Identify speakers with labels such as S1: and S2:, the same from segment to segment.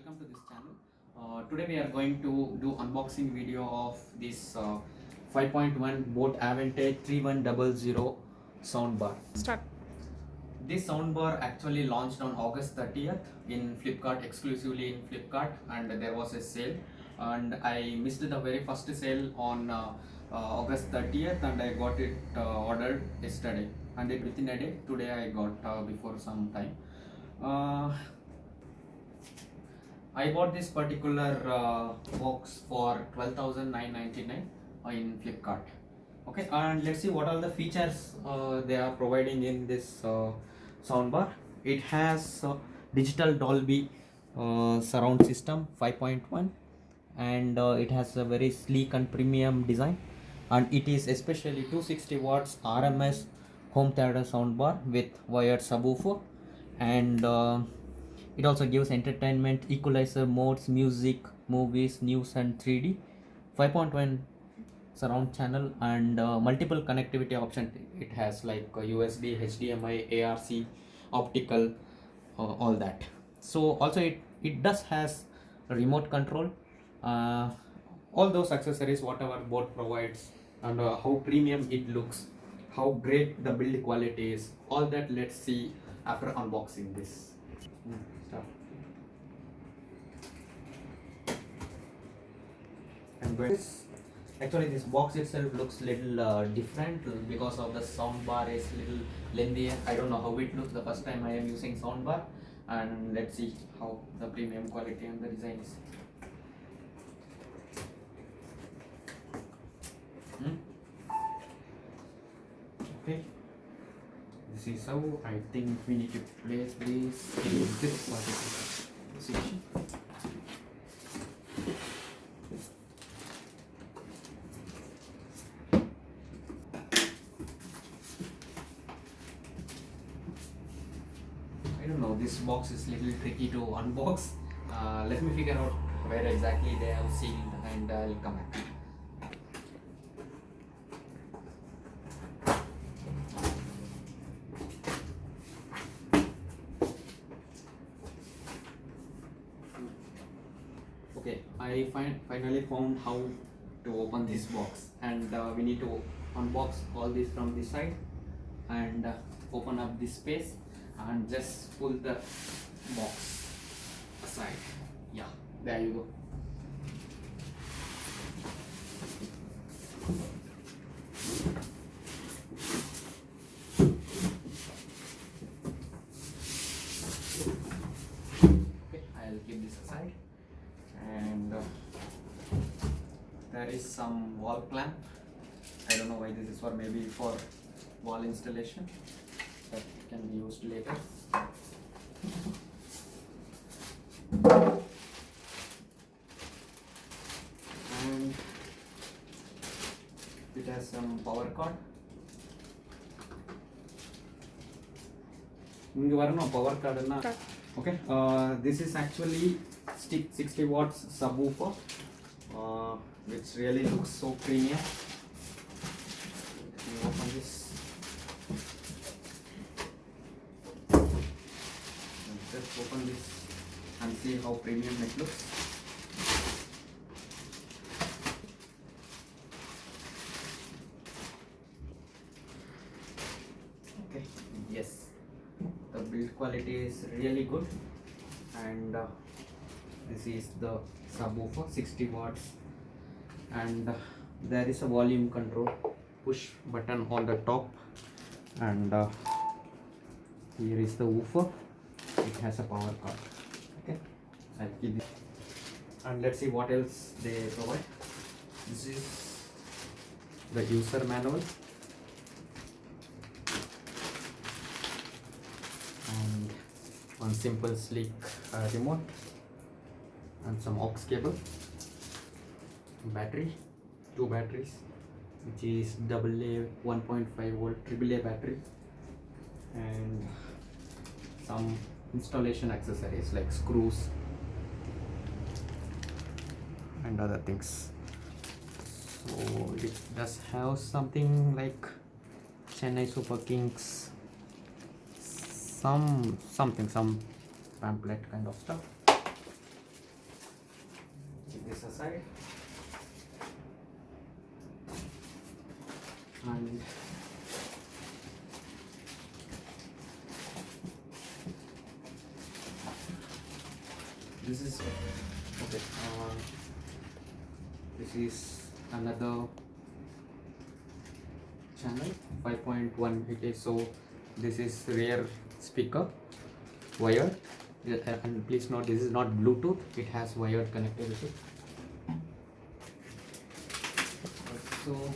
S1: welcome to this channel. Today we are going to do unboxing video of this 5.1 Boat Aavante 3100 soundbar.
S2: Start.
S1: This soundbar actually launched on August 30th in Flipkart, exclusively in Flipkart, and there was a sale, and I missed the very first sale on August 30th, and I got it ordered yesterday, and within a day today I got before some time. I bought this particular box for 12,999 in Flipkart. Okay, and let's see what all the features they are providing in this soundbar. It has digital Dolby surround system 5.1, and it has a very sleek and premium design, and it is especially 260 watts RMS home theater soundbar with wired subwoofer, and it also gives entertainment, equalizer modes, music, movies, news, and 3D, 5.1 surround channel, and multiple connectivity options. It has like USB, HDMI, ARC, optical, all that. So also it does has a remote control. All those accessories whatever boat provides, and how premium it looks, how great the build quality is, all that let's see after unboxing this. Start. And actually this box itself looks little different because of the sound bar is little lengthier. I don't know how it looks the first time I am using sound bar, and let's see how the premium quality and the design is. Okay, this is how I think we need to place this in this particular position. I don't know, this box is little tricky to unbox. Let me figure out where exactly they have sealed, and I'll come back. Okay, I finally found how to open this box, and we need to unbox all this from this side, and open up this space and just pull the box aside. Yeah, there you go. Okay, I'll keep this aside, and there is some wall clamp. I don't know why this is for, maybe for wall installation, that can be used later. And it has some power cord. Power cord. Okay, this is actually 60 watts subwoofer, which really looks so premium. Let me open this. Just open this and see how premium it looks. Okay, yes, the build quality is really good, and this is the subwoofer, 60 watts, and there is a volume control push button on the top, and here is the woofer. It has a power cord. Okay, I'll keep this, and let's see what else they provide. This is the user manual, and one simple sleek remote, and some aux cable, battery, two batteries, which is AA 1.5 volt AAA battery, and some installation accessories like screws and other things. So it does have something like Chennai Super Kings, some pamphlet kind of stuff. keep this aside. And this is okay. This is another channel 5.1. Okay, so this is rear speaker wired. And please note, this is not Bluetooth, it has wired connectivity. Also,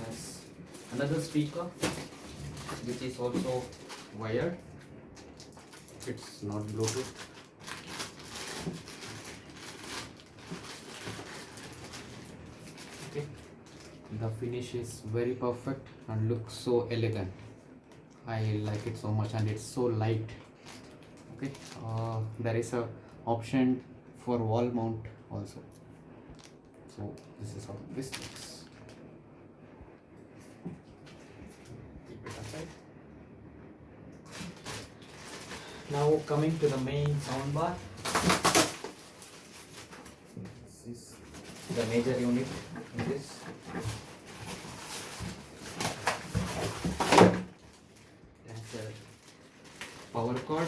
S1: has another speaker which is also wired. It's not Bluetooth. Okay, the finish is very perfect and looks so elegant. I like it so much, and it's so light. Okay, there is a option for wall mount also. So this is how this looks. Keep it aside. Now coming to the main soundbar. This is the major unit in this. It has a power cord.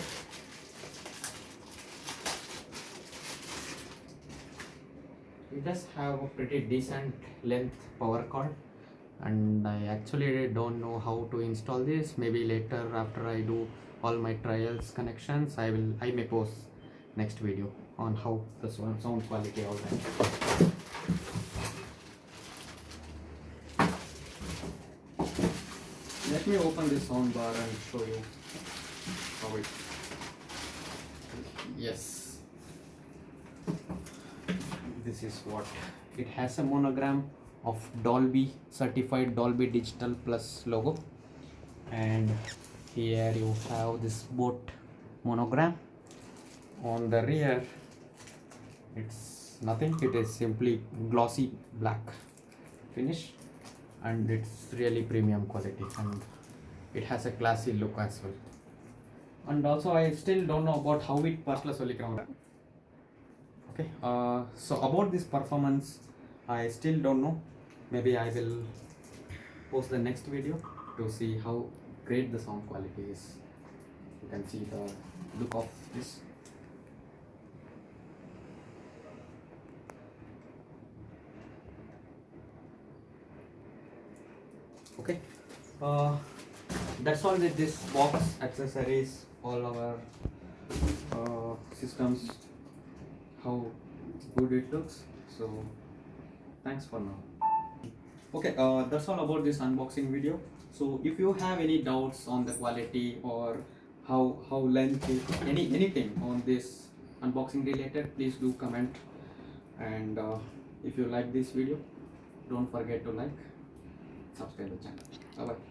S1: It does have a pretty decent length power cord, and I actually don't know how to install this. Maybe later, after I do all my trials connections, I may post next video on how the sound quality all that. Let me open this sound bar and show you how it. Yes, this is what it has. A monogram of Dolby, certified Dolby Digital Plus logo, and here you have this boat monogram. On the rear, it's nothing, it is simply glossy black finish, and it's really premium quality, and it has a classy look as well. And also I still don't know about how it purchase solikram. Okay, so about this performance I still don't know. Maybe I will post the next video to see how great the sound quality is. You can see the look of this. Okay, that's all with this box, accessories, all our systems, how good it looks. So thanks for now. Okay, that's all about this unboxing video. So if you have any doubts on the quality or how lengthy, anything on this unboxing related, please do comment. And if you like this video, don't forget to like, subscribe the channel. Bye bye.